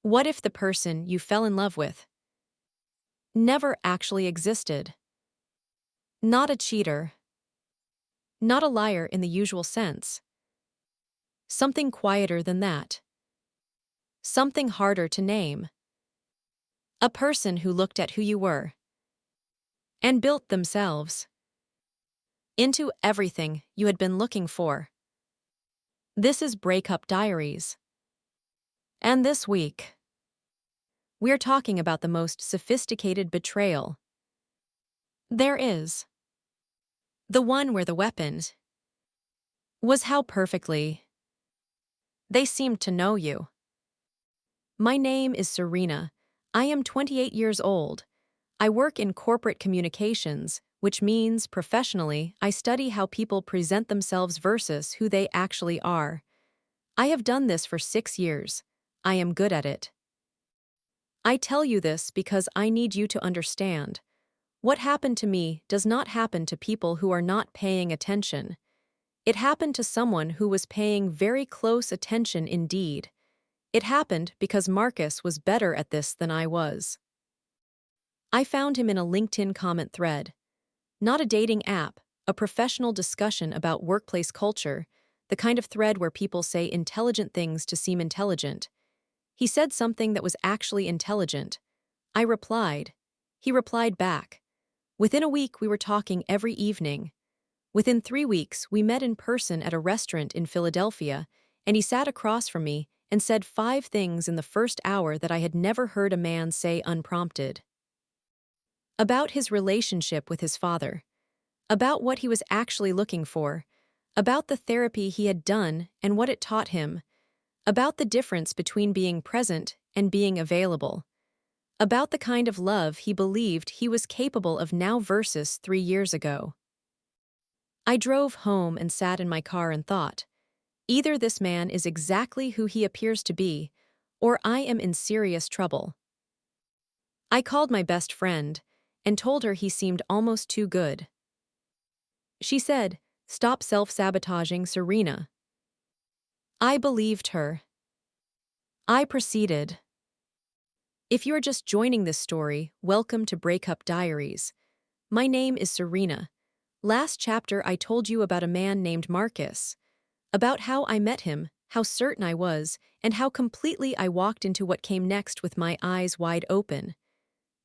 What if the person you fell in love with never actually existed? Not a cheater, not a liar in the usual sense. Something quieter than that. Something harder to name. A person who looked at who you were and built themselves into everything you had been looking for. This is Breakup Diaries. And this week, we're talking about the most sophisticated betrayal there is. The one where the weapon was how perfectly they seemed to know you. My name is Serena. I am 28 years old. I work in corporate communications, which means professionally I study how people present themselves versus who they actually are. I have done this for 6 years. I am good at it. I tell you this because I need you to understand. What happened to me does not happen to people who are not paying attention. It happened to someone who was paying very close attention indeed. It happened because Marcus was better at this than I was. I found him in a LinkedIn comment thread. Not a dating app, a professional discussion about workplace culture, the kind of thread where people say intelligent things to seem intelligent. He said something that was actually intelligent. I replied. He replied back. Within a week, we were talking every evening. Within 3 weeks, we met in person at a restaurant in Philadelphia, and he sat across from me and said 5 things in the first hour that I had never heard a man say unprompted. About his relationship with his father. About what he was actually looking for. About the therapy he had done and what it taught him. About the difference between being present and being available. About the kind of love he believed he was capable of now versus 3 years ago. I drove home and sat in my car and thought, either this man is exactly who he appears to be, or I am in serious trouble. I called my best friend and told her he seemed almost too good. She said, "Stop self-sabotaging, Serena." I believed her. I proceeded. If you are just joining this story, welcome to Breakup Diaries. My name is Serena. Last chapter I told you about a man named Marcus, about how I met him, how certain I was, and how completely I walked into what came next with my eyes wide open.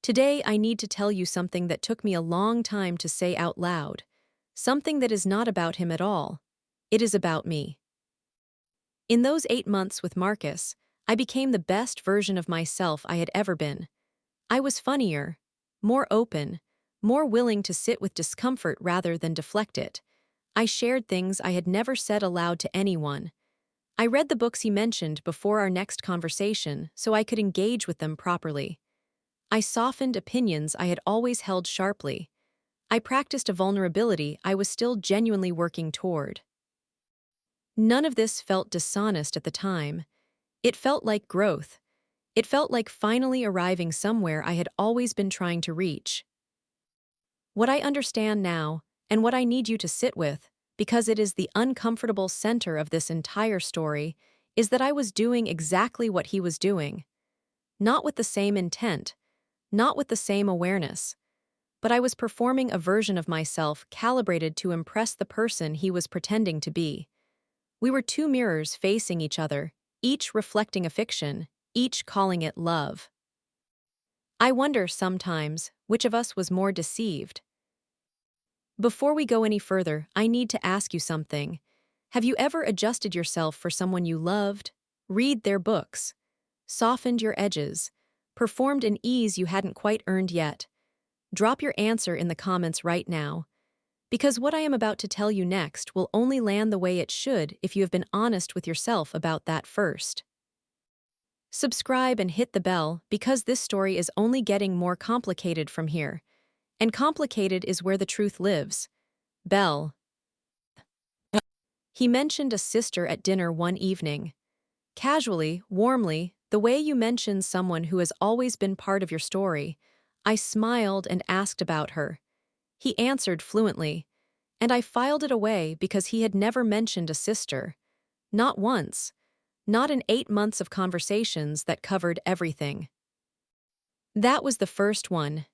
Today I need to tell you something that took me a long time to say out loud, something that is not about him at all. It is about me. In those 8 months with Marcus, I became the best version of myself I had ever been. I was funnier, more open, more willing to sit with discomfort rather than deflect it. I shared things I had never said aloud to anyone. I read the books he mentioned before our next conversation so I could engage with them properly. I softened opinions I had always held sharply. I practiced a vulnerability I was still genuinely working toward. None of this felt dishonest at the time. It felt like growth. It felt like finally arriving somewhere I had always been trying to reach. What I understand now, and what I need you to sit with, because it is the uncomfortable center of this entire story, is that I was doing exactly what he was doing. Not with the same intent, not with the same awareness, but I was performing a version of myself calibrated to impress the person he was pretending to be. We were 2 mirrors facing each other, each reflecting a fiction, each calling it love. I wonder sometimes which of us was more deceived. Before we go any further, I need to ask you something. Have you ever adjusted yourself for someone you loved? Read their books, softened your edges, performed an ease you hadn't quite earned yet? Drop your answer in the comments right now, because what I am about to tell you next will only land the way it should if you have been honest with yourself about that first. Subscribe and hit the bell because this story is only getting more complicated from here. And complicated is where the truth lives. Bell. He mentioned a sister at dinner one evening. Casually, warmly, the way you mention someone who has always been part of your story. I smiled and asked about her. He answered fluently, and I filed it away because he had never mentioned a sister. Not once. not in 8 months of conversations that covered everything. That was the first one.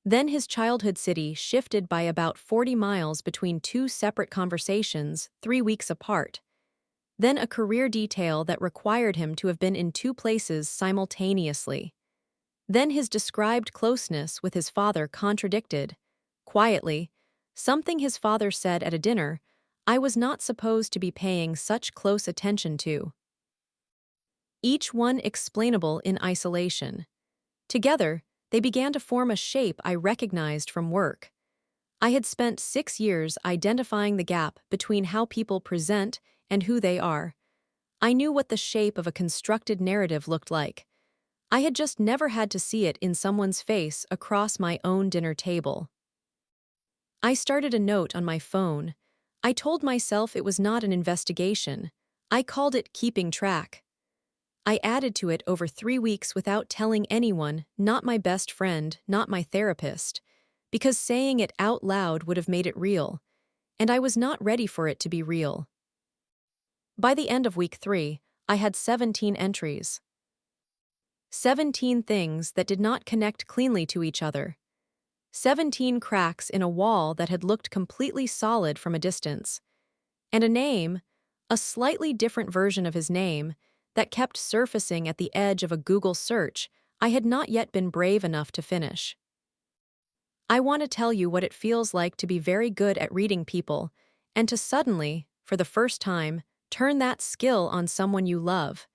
Then his childhood city shifted by about 40 miles between two separate conversations, 3 weeks apart. Then a career detail that required him to have been in two places simultaneously. Then his described closeness with his father contradicted. Quietly, something his father said at a dinner I was not supposed to be paying such close attention to. Each one explainable in isolation. Together, they began to form a shape I recognized from work. I had spent 6 years identifying the gap between how people present and who they are. I knew what the shape of a constructed narrative looked like. I had just never had to see it in someone's face across my own dinner table. I started a note on my phone. I told myself it was not an investigation. I called it keeping track. I added to it over 3 weeks without telling anyone, not my best friend, not my therapist, because saying it out loud would have made it real, and I was not ready for it to be real. By the end of week 3, I had 17 entries. 17 things that did not connect cleanly to each other. 17 cracks in a wall that had looked completely solid from a distance. And a name, a slightly different version of his name, that kept surfacing at the edge of a Google search I had not yet been brave enough to finish. I want to tell you what it feels like to be very good at reading people, and to suddenly, for the first time, turn that skill on someone you love.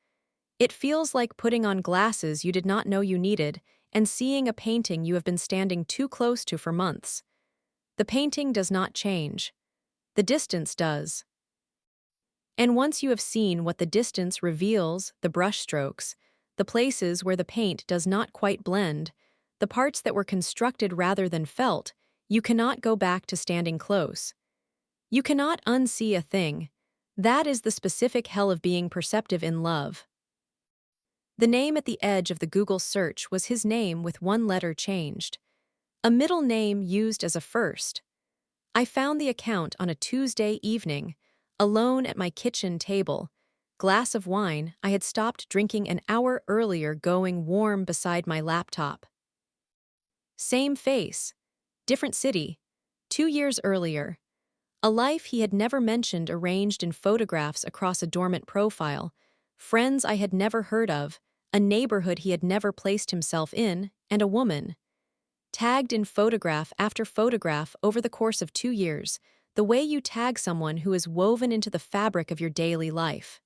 It feels like putting on glasses you did not know you needed and seeing a painting you have been standing too close to for months. The painting does not change. The distance does. And once you have seen what the distance reveals, the brushstrokes, the places where the paint does not quite blend, the parts that were constructed rather than felt, you cannot go back to standing close. You cannot unsee a thing. That is the specific hell of being perceptive in love. The name at the edge of the Google search was his name with one letter changed. A middle name used as a first. I found the account on a Tuesday evening, alone at my kitchen table. Glass of wine I had stopped drinking an hour earlier going warm beside my laptop. Same face. Different city. 2 years earlier. A life he had never mentioned arranged in photographs across a dormant profile. Friends I had never heard of. A neighborhood he had never placed himself in, and a woman. Tagged in photograph after photograph over the course of 2 years, the way you tag someone who is woven into the fabric of your daily life.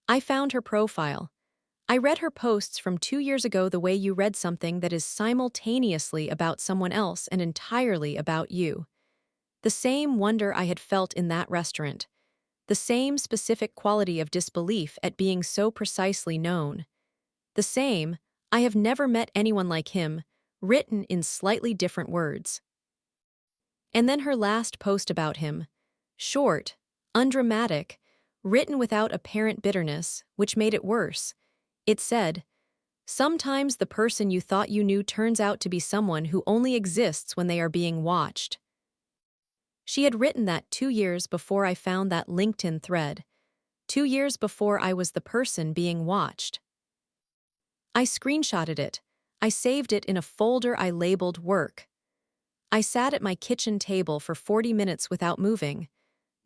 I found her profile. I read her posts from 2 years ago the way you read something that is simultaneously about someone else and entirely about you. The same wonder I had felt in that restaurant. The same specific quality of disbelief at being so precisely known. The same, I have never met anyone like him, written in slightly different words. And then her last post about him. Short, undramatic, written without apparent bitterness, which made it worse. It said, "Sometimes the person you thought you knew turns out to be someone who only exists when they are being watched." She had written that 2 years before I found that LinkedIn thread. 2 years before I was the person being watched. I screenshotted it. I saved it in a folder I labeled work. I sat at my kitchen table for 40 minutes without moving.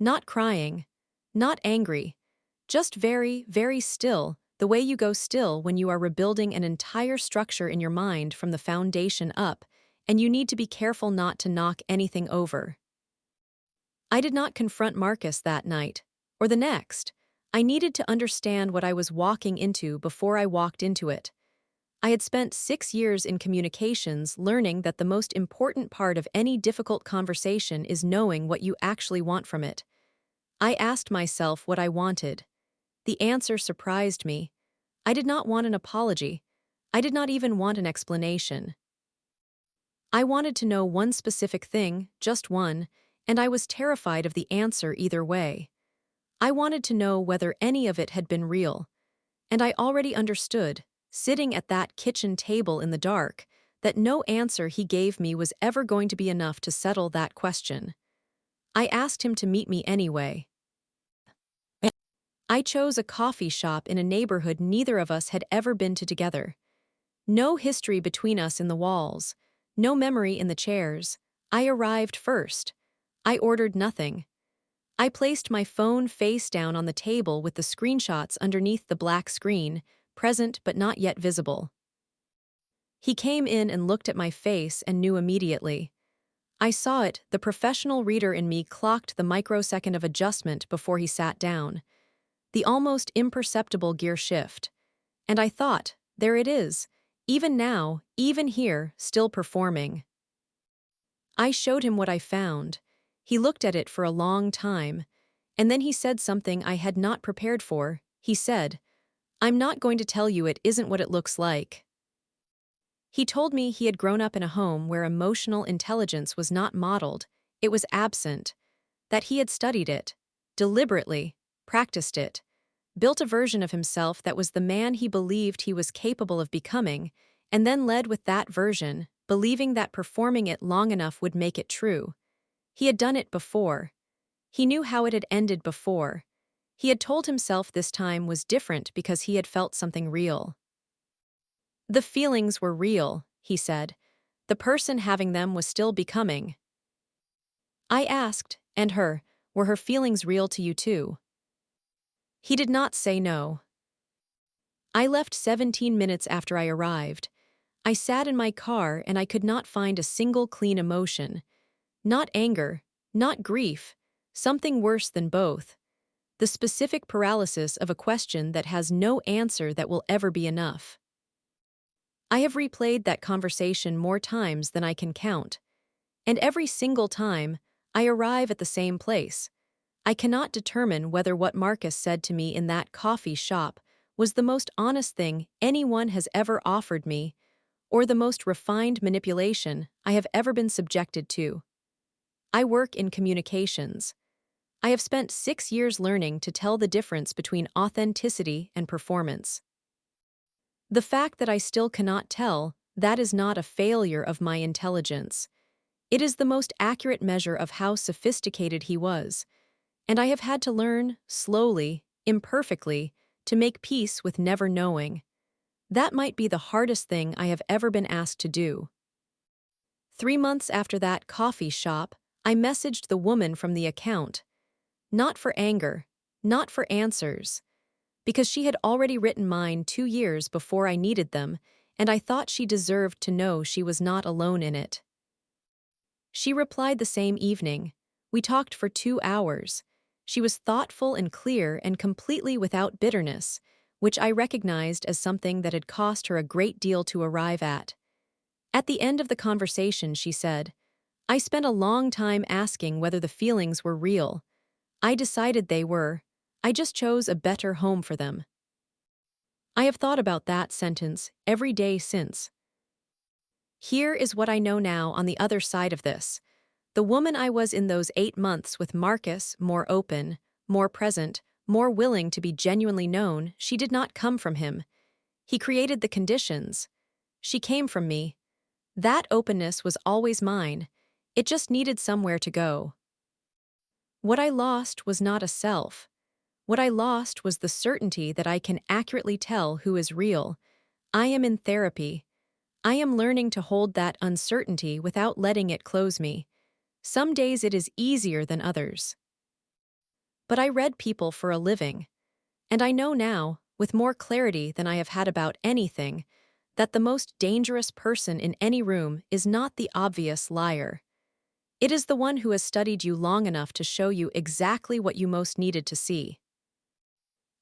Not crying. Not angry. Just very, very still, the way you go still when you are rebuilding an entire structure in your mind from the foundation up, and you need to be careful not to knock anything over. I did not confront Marcus that night, or the next. I needed to understand what I was walking into before I walked into it. I had spent 6 years in communications learning that the most important part of any difficult conversation is knowing what you actually want from it. I asked myself what I wanted. The answer surprised me. I did not want an apology. I did not even want an explanation. I wanted to know one specific thing, just one, and I was terrified of the answer either way. I wanted to know whether any of it had been real. And I already understood, sitting at that kitchen table in the dark, that no answer he gave me was ever going to be enough to settle that question. I asked him to meet me anyway. I chose a coffee shop in a neighborhood neither of us had ever been to together. No history between us in the walls, no memory in the chairs. I arrived first. I ordered nothing. I placed my phone face down on the table with the screenshots underneath the black screen, present but not yet visible. He came in and looked at my face and knew immediately. I saw it, the professional reader in me clocked the microsecond of adjustment before he sat down, the almost imperceptible gear shift. And I thought, there it is, even now, even here, still performing. I showed him what I found. He looked at it for a long time, and then he said something I had not prepared for. He said, "I'm not going to tell you it isn't what it looks like." He told me he had grown up in a home where emotional intelligence was not modeled, it was absent, that he had studied it, deliberately, practiced it, built a version of himself that was the man he believed he was capable of becoming, and then led with that version, believing that performing it long enough would make it true. He had done it before. He knew how it had ended before. He had told himself this time was different because he had felt something real. The feelings were real, he said. The person having them was still becoming. I asked, and were her feelings real to you too? He did not say no. I left 17 minutes after I arrived. I sat in my car and I could not find a single clean emotion. Not anger, not grief, something worse than both. The specific paralysis of a question that has no answer that will ever be enough. I have replayed that conversation more times than I can count. And every single time, I arrive at the same place. I cannot determine whether what Marcus said to me in that coffee shop was the most honest thing anyone has ever offered me, or the most refined manipulation I have ever been subjected to. I work in communications. I have spent 6 years learning to tell the difference between authenticity and performance. The fact that I still cannot tell, that is not a failure of my intelligence. It is the most accurate measure of how sophisticated he was, and I have had to learn, slowly, imperfectly, to make peace with never knowing. That might be the hardest thing I have ever been asked to do. 3 months after that coffee shop, I messaged the woman from the account. Not for anger, not for answers, because she had already written mine 2 years before I needed them, and I thought she deserved to know she was not alone in it. She replied the same evening. We talked for 2 hours. She was thoughtful and clear and completely without bitterness, which I recognized as something that had cost her a great deal to arrive at. At the end of the conversation, she said, "I spent a long time asking whether the feelings were real. I decided they were. I just chose a better home for them." I have thought about that sentence every day since. Here is what I know now on the other side of this. The woman I was in those 8 months with Marcus, more open, more present, more willing to be genuinely known, she did not come from him. He created the conditions. She came from me. That openness was always mine. It just needed somewhere to go. What I lost was not a self. What I lost was the certainty that I can accurately tell who is real. I am in therapy. I am learning to hold that uncertainty without letting it close me. Some days it is easier than others. But I read people for a living. And I know now, with more clarity than I have had about anything, that the most dangerous person in any room is not the obvious liar. It is the one who has studied you long enough to show you exactly what you most needed to see.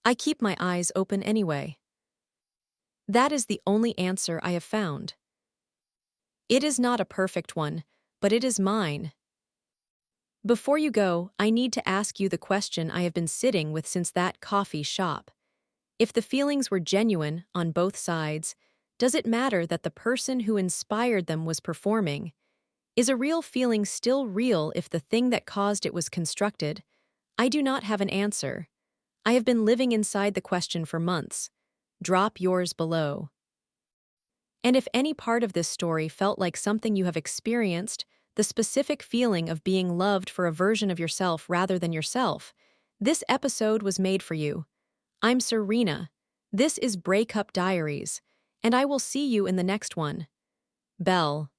I keep my eyes open anyway. That is the only answer I have found. It is not a perfect one, but it is mine. Before you go, I need to ask you the question I have been sitting with since that coffee shop. If the feelings were genuine on both sides, does it matter that the person who inspired them was performing? Is a real feeling still real if the thing that caused it was constructed? I do not have an answer. I have been living inside the question for months. Drop yours below. And if any part of this story felt like something you have experienced, the specific feeling of being loved for a version of yourself rather than yourself, this episode was made for you. I'm Serena. This is Breakup Diaries, and I will see you in the next one. Belle.